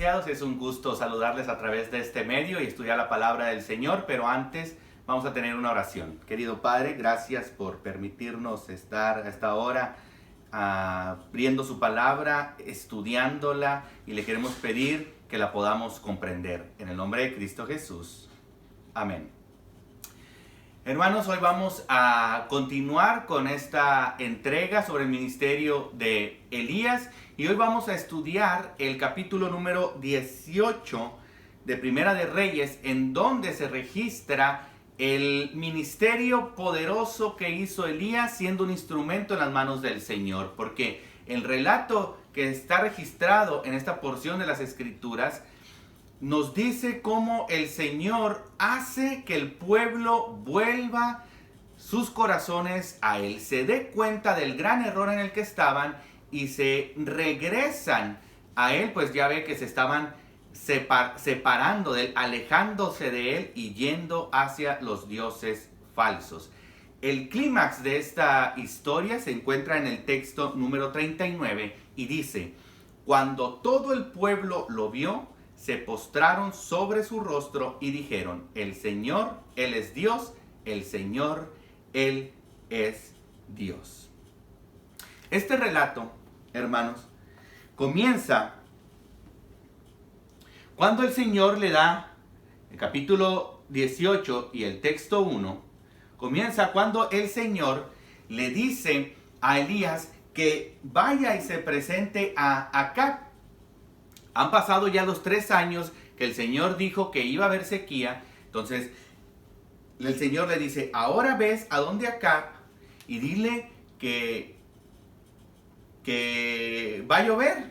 apreciados, es un gusto saludarles a través de este medio y estudiar la palabra del Señor, pero antes vamos a tener una oración. Querido Padre, gracias por permitirnos estar a esta hora abriendo su palabra, estudiándola, y le queremos pedir que la podamos comprender. En el nombre de Cristo Jesús. Amén. Hermanos, hoy vamos a continuar con esta entrega sobre el ministerio de Elías y hoy vamos a estudiar el capítulo número 18 de Primera de Reyes, en donde se registra el ministerio poderoso que hizo Elías siendo un instrumento en las manos del Señor, porque el relato que está registrado en esta porción de las Escrituras nos dice cómo el Señor hace que el pueblo vuelva sus corazones a Él, se dé cuenta del gran error en el que estaban y se regresan a Él, pues ya ve que se estaban separando de Él, alejándose de Él y yendo hacia los dioses falsos. El clímax de esta historia se encuentra en el texto número 39 y dice: cuando todo el pueblo lo vio, se postraron sobre su rostro y dijeron: el Señor, Él es Dios, el Señor, Él es Dios. Este relato, hermanos, comienza cuando el Señor le da, el capítulo 18 y el texto 1, comienza cuando el Señor le dice a Elías que vaya y se presente a Acab. Han pasado ya los 3 años que el Señor dijo que iba a haber sequía. Entonces el Señor le dice: ahora ves a donde Acab y dile que va a llover.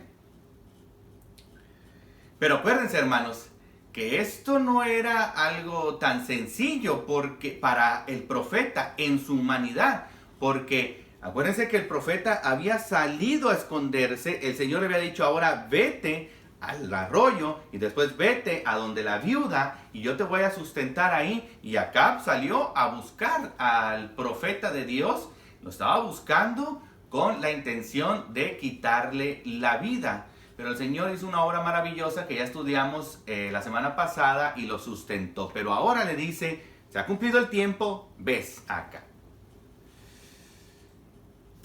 Pero acuérdense, hermanos, que esto no era algo tan sencillo porque para el profeta en su humanidad, porque acuérdense que el profeta había salido a esconderse. El Señor le había dicho: ahora vete al arroyo y después vete a donde la viuda y yo te voy a sustentar ahí. Y Acab salió a buscar al profeta de Dios, lo estaba buscando con la intención de quitarle la vida. Pero el Señor hizo una obra maravillosa que ya estudiamos la semana pasada y lo sustentó. Pero ahora le dice: se ha cumplido el tiempo, ves acá.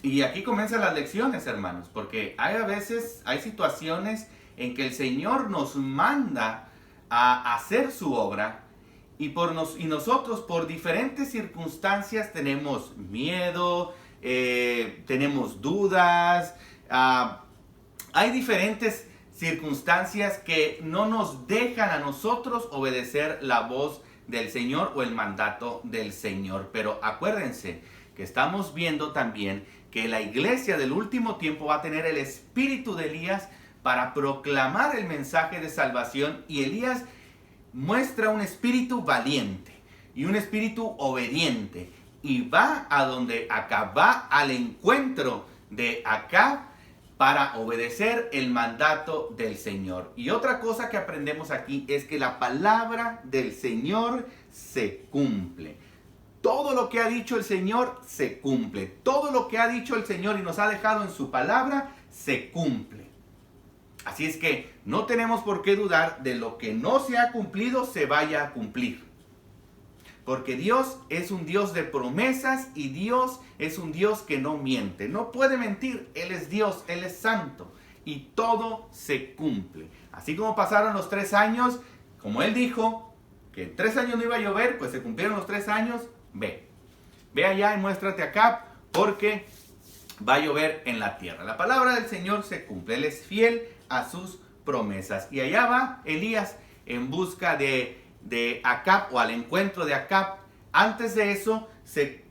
Y aquí comienzan las lecciones, hermanos, porque hay situaciones en que el Señor nos manda a hacer su obra y nosotros por diferentes circunstancias tenemos miedo, tenemos dudas, hay diferentes circunstancias que no nos dejan a nosotros obedecer la voz del Señor o el mandato del Señor. Pero acuérdense que estamos viendo también que la iglesia del último tiempo va a tener el espíritu de Elías para proclamar el mensaje de salvación, y Elías muestra un espíritu valiente y un espíritu obediente y va a donde Acab, va al encuentro de Acab para obedecer el mandato del Señor. Y otra cosa que aprendemos aquí es que la palabra del Señor se cumple. Todo lo que ha dicho el Señor se cumple. Todo lo que ha dicho el Señor y nos ha dejado en su palabra se cumple. Así es que no tenemos por qué dudar de lo que no se ha cumplido se vaya a cumplir. Porque Dios es un Dios de promesas y Dios es un Dios que no miente. No puede mentir. Él es Dios, Él es santo. Y todo se cumple. Así como pasaron los 3 años, como Él dijo que en 3 años no iba a llover, pues se cumplieron los 3 años. Ve allá y muéstrate acá, porque va a llover en la tierra. La palabra del Señor se cumple. Él es fiel a sus promesas. Y allá va Elías en busca de Acab, o al encuentro de Acab. Antes de eso se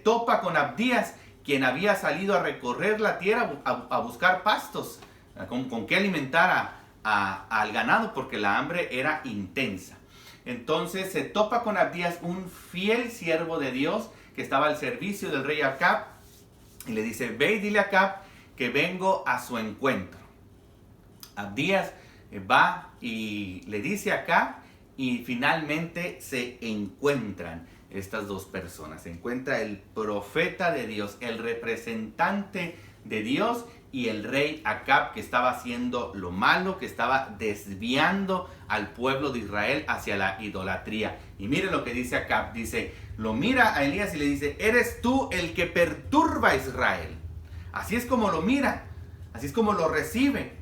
topa con Abdías, quien había salido a recorrer la tierra a buscar pastos, con qué alimentar al ganado, porque la hambre era intensa. Entonces se topa con Abdías, un fiel siervo de Dios que estaba al servicio del rey Acab, y le dice: ve y dile a Acab que vengo a su encuentro. Abdías va y le dice a Acab, y finalmente se encuentran estas dos personas. Se encuentra el profeta de Dios, el representante de Dios y el rey Acab, que estaba haciendo lo malo, que estaba desviando al pueblo de Israel hacia la idolatría. Y mire lo que dice Acab, dice, lo mira a Elías y le dice, eres tú el que perturba a Israel. Así es como lo mira, así es como lo recibe.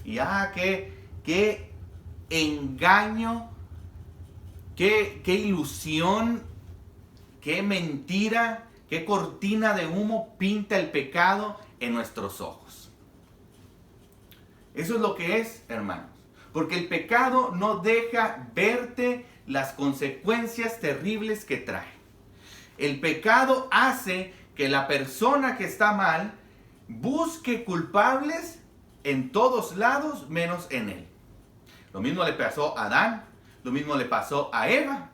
Y qué engaño, qué ilusión, qué mentira, qué cortina de humo pinta el pecado en nuestros ojos. Eso es lo que es, hermanos. Porque el pecado no deja verte las consecuencias terribles que trae. El pecado hace que la persona que está mal busque culpables en todos lados menos en él. Lo mismo le pasó a Adán, lo mismo le pasó a Eva.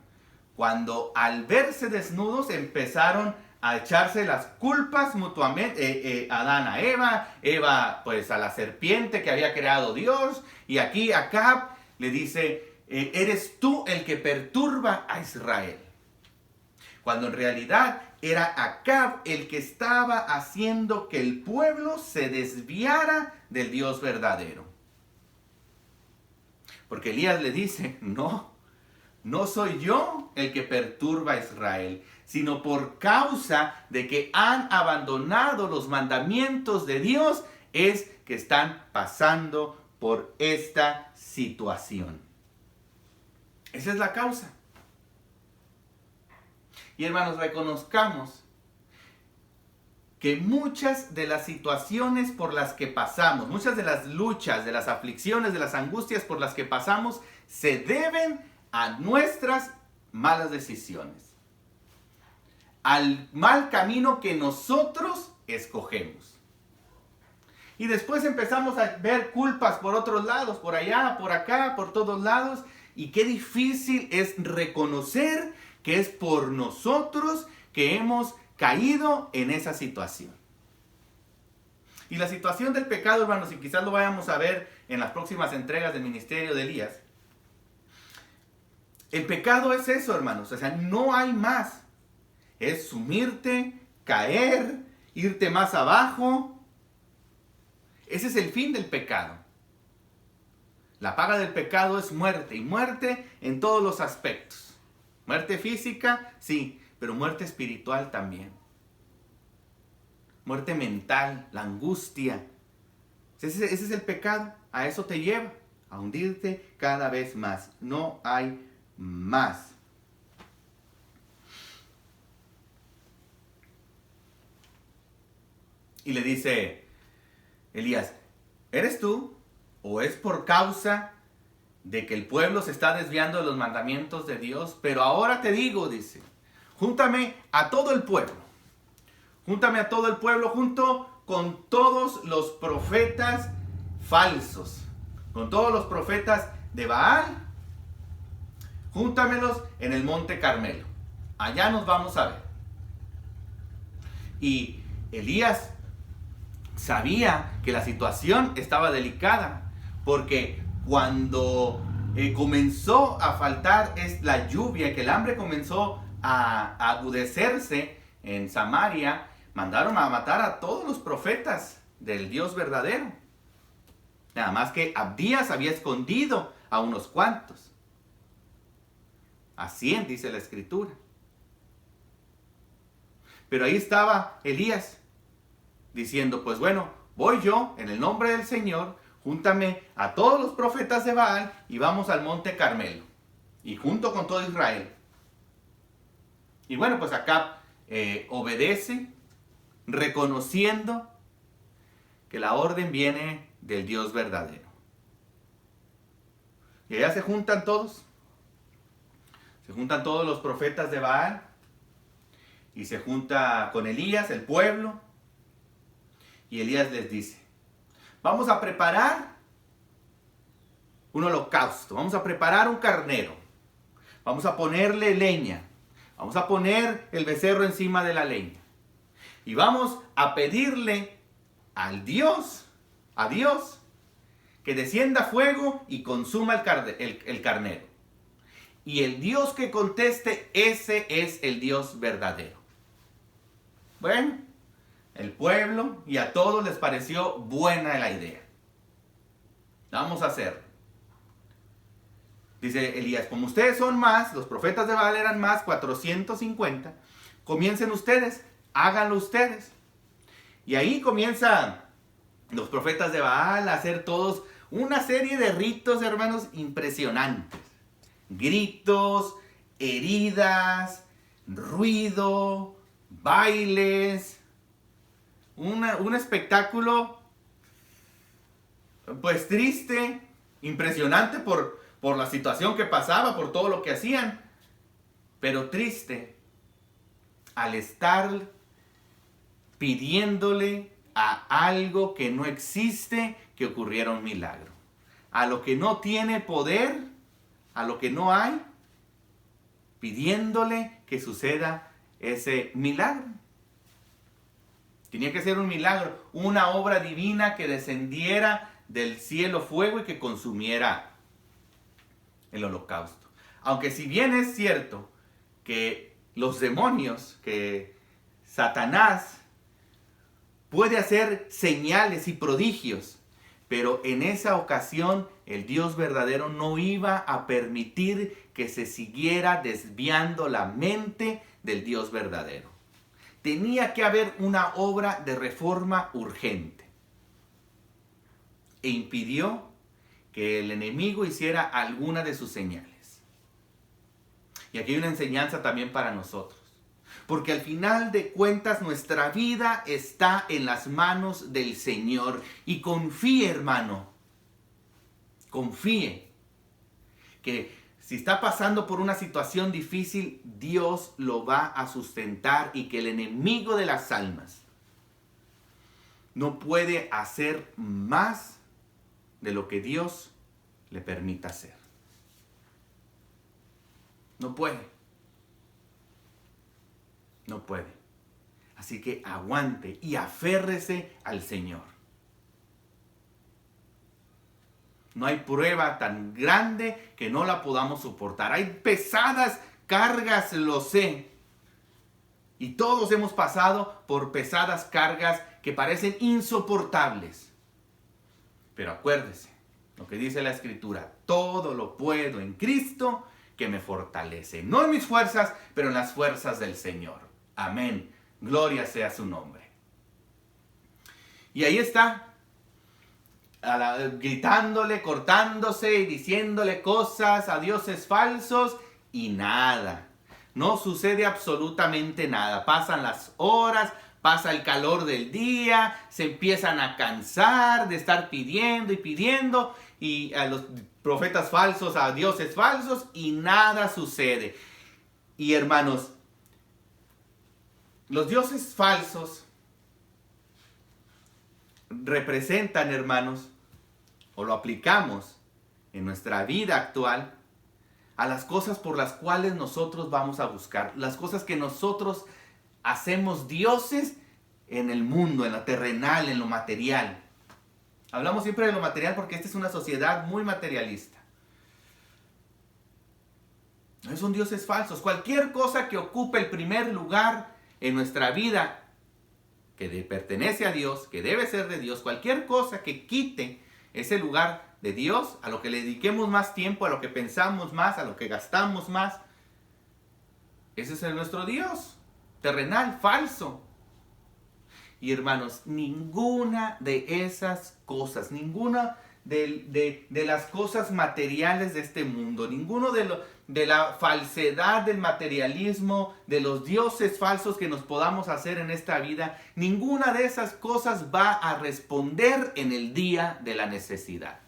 Cuando al verse desnudos empezaron a echarse las culpas mutuamente, Adán a Eva, Eva pues a la serpiente que había creado Dios, y aquí Acab le dice, eres tú el que perturba a Israel. Cuando en realidad era Acab el que estaba haciendo que el pueblo se desviara del Dios verdadero. Porque Elías le dice, no soy yo el que perturba a Israel, sino por causa de que han abandonado los mandamientos de Dios, es que están pasando por esta situación. Esa es la causa. Y hermanos, reconozcamos que muchas de las situaciones por las que pasamos, muchas de las luchas, de las aflicciones, de las angustias por las que pasamos, se deben a nuestras malas decisiones, al mal camino que nosotros escogemos. Y después empezamos a ver culpas por otros lados, por allá, por acá, por todos lados, y qué difícil es reconocer que es por nosotros que hemos caído en esa situación. Y la situación del pecado, hermanos, y quizás lo vayamos a ver en las próximas entregas del ministerio de Elías. El pecado es eso, hermanos, o sea, no hay más. Es sumirte, caer, irte más abajo. Ese es el fin del pecado. La paga del pecado es muerte, y muerte en todos los aspectos. Muerte física, sí, pero muerte espiritual también. Muerte mental, la angustia. Ese es el pecado, a eso te lleva, a hundirte cada vez más. No hay más. Y le dice Elías, ¿eres tú o es por causa de que el pueblo se está desviando de los mandamientos de Dios? Pero ahora te digo, dice, júntame a todo el pueblo. Júntame a todo el pueblo junto con todos los profetas falsos, con todos los profetas de Baal. Júntamelos en el monte Carmelo. Allá nos vamos a ver. Y Elías sabía que la situación estaba delicada, porque cuando comenzó a faltar la lluvia, que el hambre comenzó a agudecerse en Samaria, mandaron a matar a todos los profetas del Dios verdadero. Nada más que Abdías había escondido a unos cuantos. A 100 dice la escritura. Pero ahí estaba Elías diciendo, pues bueno, voy yo en el nombre del Señor, júntame a todos los profetas de Baal y vamos al monte Carmelo. Y junto con todo Israel. Y bueno, pues Acab obedece, reconociendo que la orden viene del Dios verdadero. Y allá se juntan todos. Se juntan todos los profetas de Baal. Y se junta con Elías, el pueblo. Y Elías les dice, vamos a preparar un holocausto. Vamos a preparar un carnero. Vamos a ponerle leña. Vamos a poner el becerro encima de la leña. Y vamos a pedirle a Dios, que descienda fuego y consuma el carnero. Y el Dios que conteste, ese es el Dios verdadero. Bueno, el pueblo, y a todos les pareció buena la idea. Vamos a hacer. Dice Elías, como ustedes son más, los profetas de Baal eran más, 450, comiencen ustedes, háganlo ustedes. Y ahí comienzan los profetas de Baal a hacer todos una serie de ritos, hermanos, impresionantes. Gritos, heridas, ruido, bailes, un espectáculo pues triste, impresionante por la situación que pasaba, por todo lo que hacían, pero triste al estar pidiéndole a algo que no existe que ocurriera un milagro. A lo que no tiene poder, a lo que no hay, pidiéndole que suceda ese milagro. Tenía que ser un milagro, una obra divina que descendiera del cielo fuego y que consumiera el holocausto. Aunque si bien es cierto que los demonios, que Satanás puede hacer señales y prodigios, pero en esa ocasión el Dios verdadero no iba a permitir que se siguiera desviando la mente del Dios verdadero. Tenía que haber una obra de reforma urgente. E impidió que el enemigo hiciera alguna de sus señales. Y aquí hay una enseñanza también para nosotros. Porque al final de cuentas nuestra vida está en las manos del Señor. Y confíe, hermano, confíe que si está pasando por una situación difícil, Dios lo va a sustentar y que el enemigo de las almas no puede hacer más de lo que Dios le permita hacer. No puede. No puede. Así que aguante y aférrese al Señor. No hay prueba tan grande que no la podamos soportar. Hay pesadas cargas, lo sé. Y todos hemos pasado por pesadas cargas que parecen insoportables. Pero acuérdese lo que dice la Escritura. Todo lo puedo en Cristo que me fortalece. No en mis fuerzas, pero en las fuerzas del Señor. Amén. Gloria sea su nombre. Y ahí está. Gritándole, cortándose y diciéndole cosas a dioses falsos y nada. No sucede absolutamente nada. Pasan las horas, pasa el calor del día, se empiezan a cansar de estar pidiendo y pidiendo y a los profetas falsos, a dioses falsos y nada sucede. Y hermanos, los dioses falsos representan, hermanos, o lo aplicamos en nuestra vida actual a las cosas por las cuales nosotros vamos a buscar, las cosas que nosotros hacemos dioses en el mundo, en lo terrenal, en lo material. Hablamos siempre de lo material porque esta es una sociedad muy materialista. No son dioses falsos. Cualquier cosa que ocupe el primer lugar en nuestra vida, que pertenece a Dios, que debe ser de Dios, cualquier cosa que quite ese lugar de Dios, a lo que le dediquemos más tiempo, a lo que pensamos más, a lo que gastamos más, ese es nuestro Dios, terrenal, falso. Y hermanos, ninguna de esas cosas, ninguna de las cosas materiales de este mundo, ninguno de la falsedad del materialismo, de los dioses falsos que nos podamos hacer en esta vida, ninguna de esas cosas va a responder en el día de la necesidad.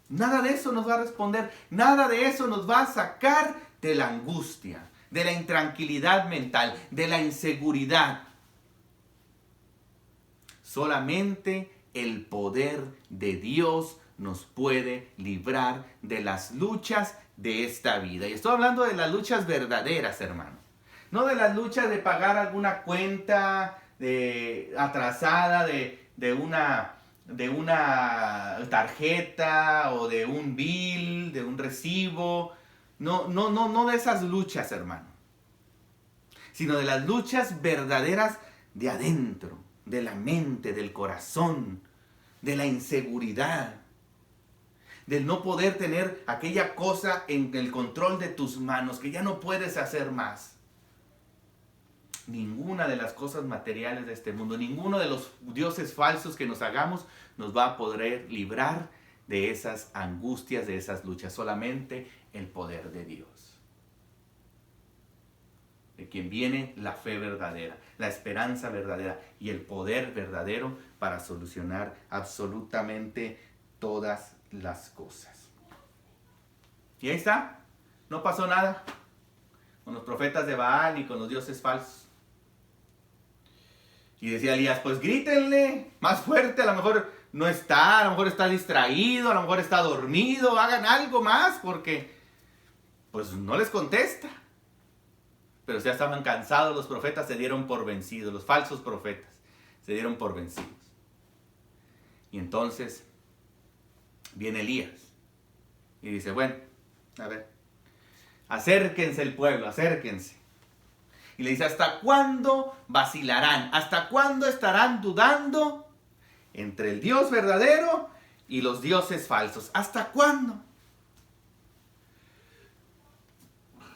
Nada de eso nos va a responder, nada de eso nos va a sacar de la angustia, de la intranquilidad mental, de la inseguridad. Solamente el poder de Dios nos puede librar de las luchas de esta vida. Y estoy hablando de las luchas verdaderas, hermano. No de las luchas de pagar alguna cuenta atrasada de una tarjeta o de un bill, de un recibo. No de esas luchas, hermano. Sino de las luchas verdaderas de adentro. de la mente, del corazón, de la inseguridad, del no poder tener aquella cosa en el control de tus manos, que ya no puedes hacer más. Ninguna de las cosas materiales de este mundo, ninguno de los dioses falsos que nos hagamos nos va a poder librar de esas angustias, de esas luchas. Solamente el poder de Dios, de quien viene la fe verdadera, la esperanza verdadera y el poder verdadero para solucionar absolutamente todas las cosas. Y ahí está, no pasó nada con los profetas de Baal y con los dioses falsos. Y decía Elías, pues grítenle más fuerte, a lo mejor no está, a lo mejor está distraído, a lo mejor está dormido, hagan algo más porque pues no les contesta. Pero ya estaban cansados, los profetas se dieron por vencidos, los falsos profetas se dieron por vencidos. Y entonces viene Elías y dice, bueno, a ver, acérquense el pueblo, acérquense. Y le dice, ¿hasta cuándo vacilarán? ¿Hasta cuándo estarán dudando entre el Dios verdadero y los dioses falsos? ¿Hasta cuándo?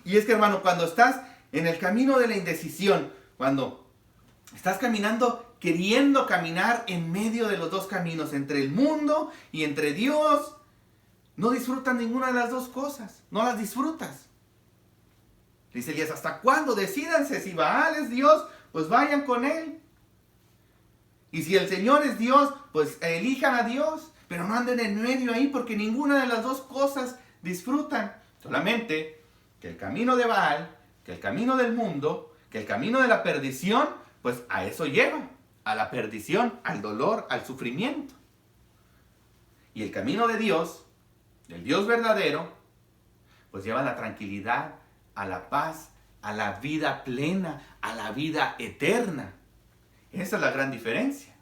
Y es que, hermano, cuando estás en el camino de la indecisión, cuando estás caminando, queriendo caminar en medio de los dos caminos, entre el mundo y entre Dios, no disfrutas ninguna de las dos cosas, no las disfrutas. Dice Elías, ¿hasta cuándo? Decídanse, si Baal es Dios, pues vayan con él. Y si el Señor es Dios, pues elijan a Dios, pero no anden en medio ahí, porque ninguna de las dos cosas disfrutan. Solamente que el camino de Baal, que el camino del mundo, que el camino de la perdición, pues a eso lleva, a la perdición, al dolor, al sufrimiento. Y el camino de Dios, del Dios verdadero, pues lleva a la tranquilidad, a la paz, a la vida plena, a la vida eterna. Esa es la gran diferencia.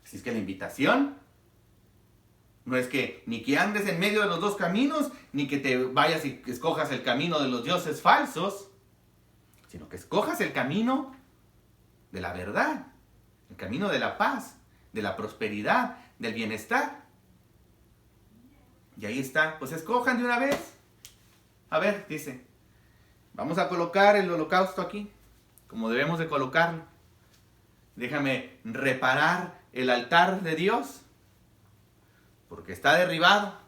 Así es que la invitación no es que ni que andes en medio de los dos caminos, ni que te vayas y escojas el camino de los dioses falsos, sino que escojas el camino de la verdad, el camino de la paz, de la prosperidad, del bienestar. Y ahí está, pues escojan de una vez. A ver, dice, vamos a colocar el holocausto aquí, como debemos de colocarlo. Déjame reparar el altar de Dios, porque está derribado.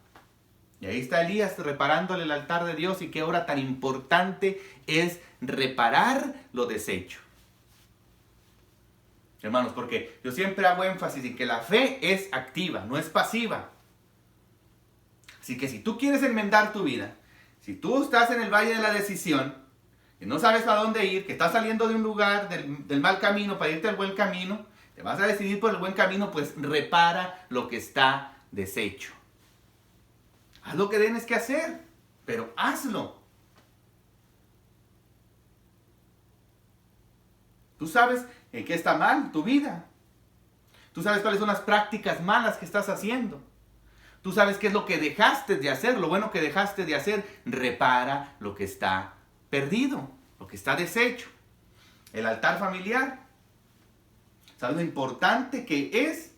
Y ahí está Elías reparándole el altar de Dios, y qué obra tan importante es reparar lo deshecho. Hermanos, porque yo siempre hago énfasis en que la fe es activa, no es pasiva. Así que si tú quieres enmendar tu vida, si tú estás en el valle de la decisión, que no sabes a dónde ir, que estás saliendo de un lugar, del mal camino para irte al buen camino, te vas a decidir por el buen camino, pues repara lo que está deshecho. Haz lo que tienes que hacer, pero hazlo. Tú sabes en qué está mal tu vida. Tú sabes cuáles son las prácticas malas que estás haciendo. Tú sabes qué es lo que dejaste de hacer, lo bueno que dejaste de hacer. Repara lo que está perdido, lo que está deshecho. El altar familiar. ¿Sabes lo importante que es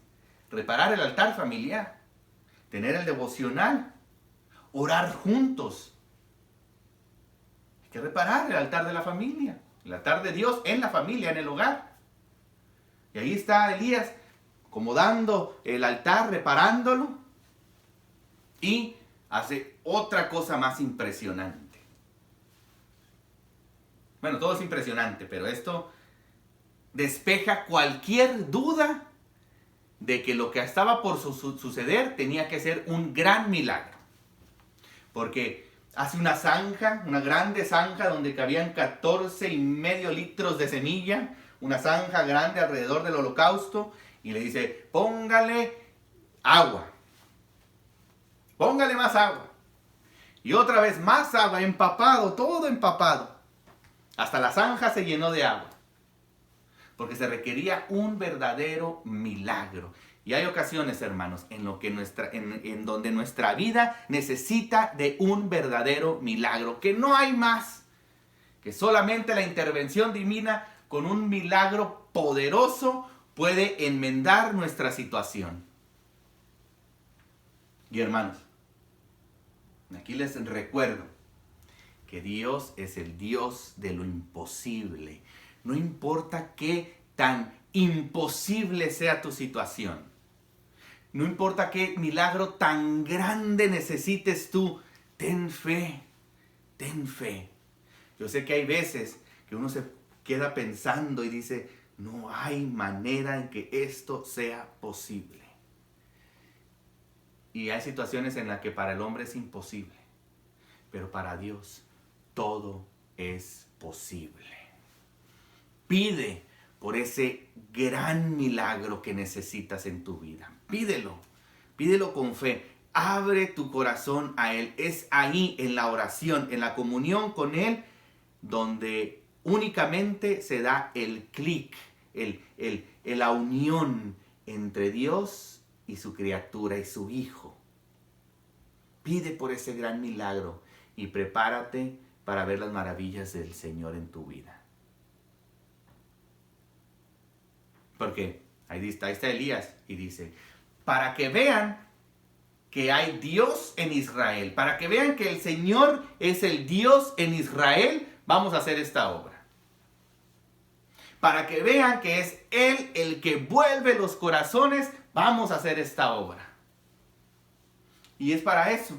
reparar el altar familiar? Tener el devocional. Orar juntos. Hay que reparar el altar de la familia. El altar de Dios en la familia, en el hogar. Y ahí está Elías acomodando el altar, reparándolo. Y hace otra cosa más impresionante. Bueno, todo es impresionante, pero esto despeja cualquier duda de que lo que estaba por suceder tenía que ser un gran milagro. Porque hace una zanja, una grande zanja donde cabían 14,5 litros de semilla, una zanja grande alrededor del holocausto, y le dice, póngale agua. Póngale más agua. Y otra vez más agua, empapado, todo empapado. Hasta la zanja se llenó de agua. Porque se requería un verdadero milagro. Y hay ocasiones, hermanos, en donde nuestra vida necesita de un verdadero milagro. Que no hay más. Que solamente la intervención divina con un milagro poderoso, puede enmendar nuestra situación. Y hermanos, aquí les recuerdo que Dios es el Dios de lo imposible. No importa qué tan imposible sea tu situación. No importa qué milagro tan grande necesites tú. Ten fe. Ten fe. Yo sé que hay veces que uno se queda pensando y dice, no hay manera en que esto sea posible. Y hay situaciones en las que para el hombre es imposible. Pero para Dios todo es posible. Pide por ese gran milagro que necesitas en tu vida. Pídelo. Pídelo con fe. Abre tu corazón a Él. Es ahí en la oración, en la comunión con Él, donde únicamente se da el clic, la unión entre Dios y su criatura y su Hijo. Pide por ese gran milagro y prepárate para ver las maravillas del Señor en tu vida. Porque ahí está Elías y dice, para que vean que hay Dios en Israel, para que vean que el Señor es el Dios en Israel, vamos a hacer esta obra. Para que vean que es Él el que vuelve los corazones, vamos a hacer esta obra. Y es para eso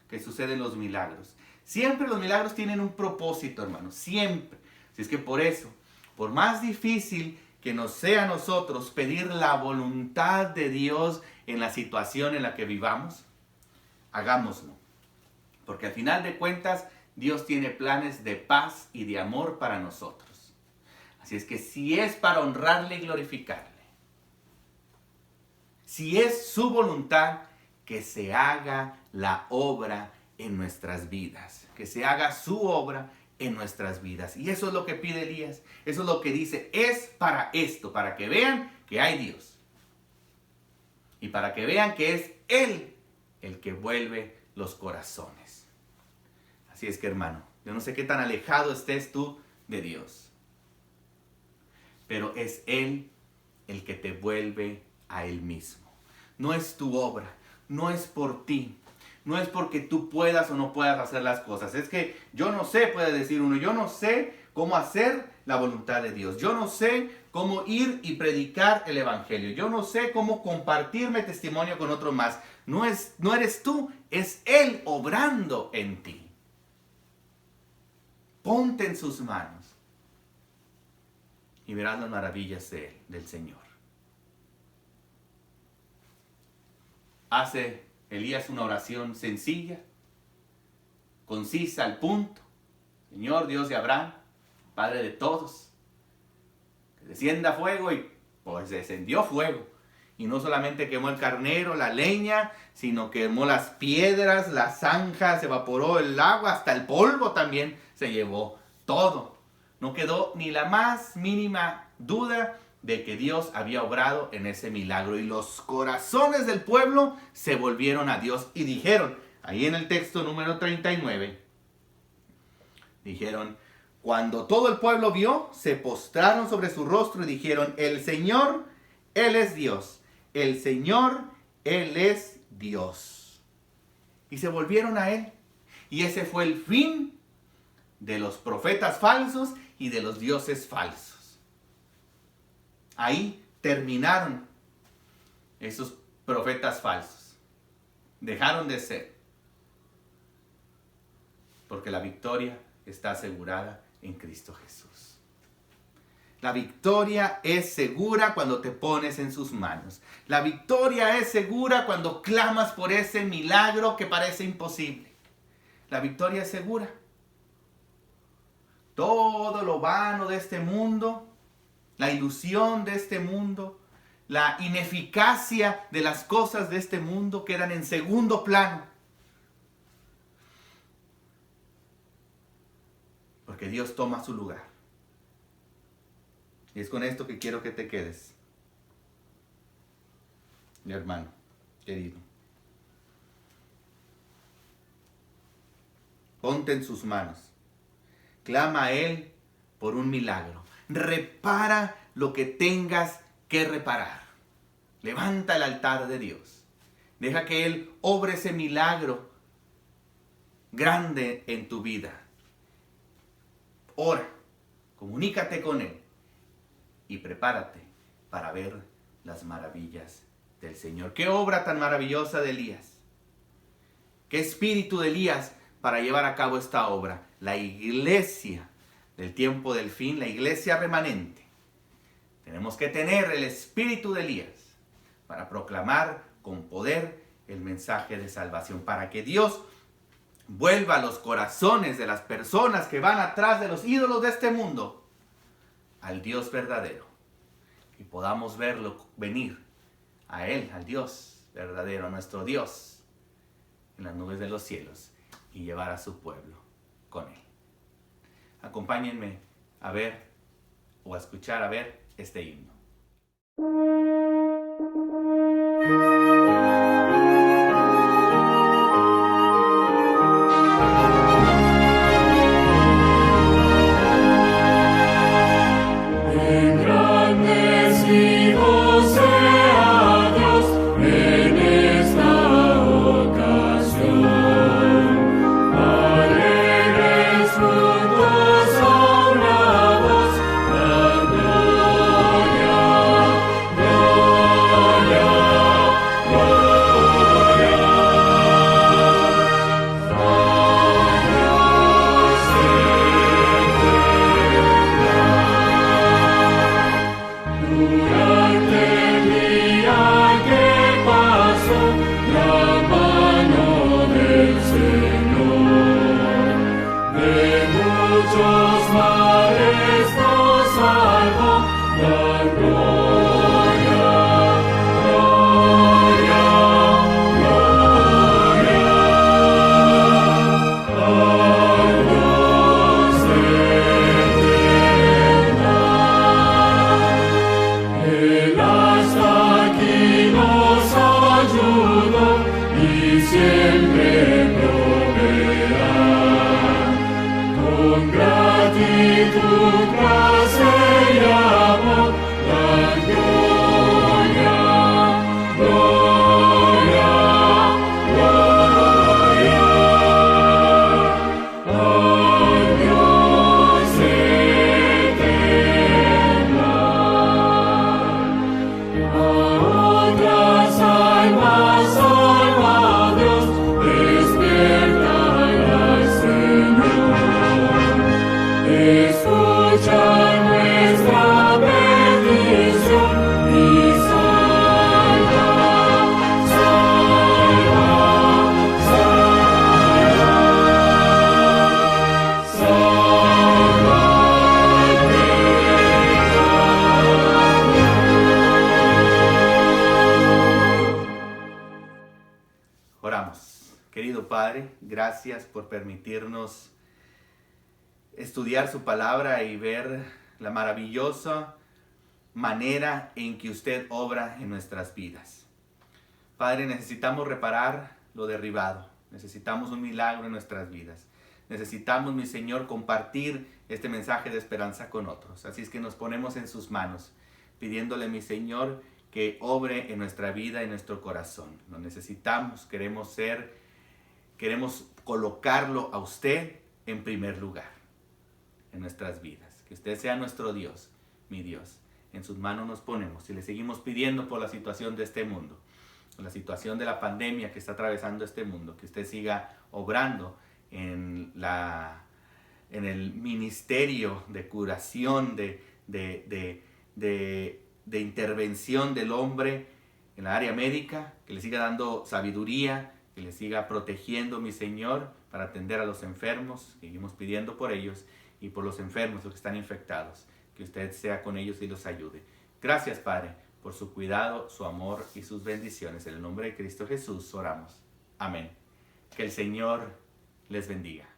que suceden los milagros. Siempre los milagros tienen un propósito, hermanos, siempre. Así es que por eso, por más difícil que nos sea a nosotros pedir la voluntad de Dios en la situación en la que vivamos, hagámoslo. Porque al final de cuentas, Dios tiene planes de paz y de amor para nosotros. Así es que si es para honrarle y glorificarle, si es su voluntad, que se haga la obra en nuestras vidas. Que se haga su obra en nuestras vidas. Y eso es lo que pide Elías. Eso es lo que dice. Es para esto. Para que vean que hay Dios. Y para que vean que es Él el que vuelve los corazones. Así es que, hermano, yo no sé qué tan alejado estés tú de Dios. Pero es Él el que te vuelve a Él mismo. No es tu obra. No es por ti. No es porque tú puedas o no puedas hacer las cosas. Es que yo no sé, puede decir uno, yo no sé cómo hacer la voluntad de Dios. Yo no sé cómo ir y predicar el evangelio. Yo no sé cómo compartirme testimonio con otro más. No eres tú, es Él obrando en ti. Ponte en sus manos y verás las maravillas de Él, del Señor. Hace Elías una oración sencilla, concisa, al punto. Señor Dios de Abraham, Padre de todos, que descienda fuego, y pues descendió fuego. Y no solamente quemó el carnero, la leña, sino quemó las piedras, las zanjas, se evaporó el agua, hasta el polvo también se llevó. Todo. No quedó ni la más mínima duda de que Dios había obrado en ese milagro. Y los corazones del pueblo se volvieron a Dios y dijeron, ahí en el texto número 39, dijeron, cuando todo el pueblo vio, se postraron sobre su rostro y dijeron, el Señor, Él es Dios. El Señor, Él es Dios. Y se volvieron a Él. Y ese fue el fin de los profetas falsos y de los dioses falsos. Ahí terminaron esos profetas falsos. Dejaron de ser. Porque la victoria está asegurada en Cristo Jesús. La victoria es segura cuando te pones en sus manos. La victoria es segura cuando clamas por ese milagro que parece imposible. La victoria es segura. Todo lo vano de este mundo, la ilusión de este mundo, la ineficacia de las cosas de este mundo quedan en segundo plano. Porque Dios toma su lugar. Y es con esto que quiero que te quedes, mi hermano querido. Ponte en sus manos. Clama a Él por un milagro. repara lo que tengas que reparar. Levanta el altar de Dios. Deja que Él obre ese milagro grande en tu vida. Ora, comunícate con Él y prepárate para ver las maravillas del Señor. ¿Qué obra tan maravillosa de Elías? ¿Qué espíritu de Elías para llevar a cabo esta obra? La iglesia del tiempo del fin, la iglesia remanente. Tenemos que tener el espíritu de Elías para proclamar con poder el mensaje de salvación, para que Dios vuelva a los corazones de las personas que van atrás de los ídolos de este mundo al Dios verdadero, y podamos verlo venir a Él, al Dios verdadero, a nuestro Dios en las nubes de los cielos, y llevar a su pueblo con Él. Acompáñenme a ver o a escuchar, a ver este himno. Oramos. Querido Padre, gracias por permitirnos estudiar su palabra y ver la maravillosa manera en que usted obra en nuestras vidas. Padre, necesitamos reparar lo derribado. Necesitamos un milagro en nuestras vidas. Necesitamos, mi Señor, compartir este mensaje de esperanza con otros. Así es que nos ponemos en sus manos, pidiéndole, mi Señor, que obre en nuestra vida y en nuestro corazón. Lo necesitamos, queremos colocarlo a usted en primer lugar en nuestras vidas. Que usted sea nuestro Dios, mi Dios. En sus manos nos ponemos y le seguimos pidiendo por la situación de este mundo, por la situación de la pandemia que está atravesando este mundo, que usted siga obrando en el ministerio de curación, de intervención del hombre en la área médica, que le siga dando sabiduría, que le siga protegiendo, mi Señor, para atender a los enfermos. Seguimos pidiendo por ellos y por los enfermos, los que están infectados, que usted sea con ellos y los ayude. Gracias, Padre, por su cuidado, su amor y sus bendiciones. En el nombre de Cristo Jesús oramos. Amén. Que el Señor les bendiga.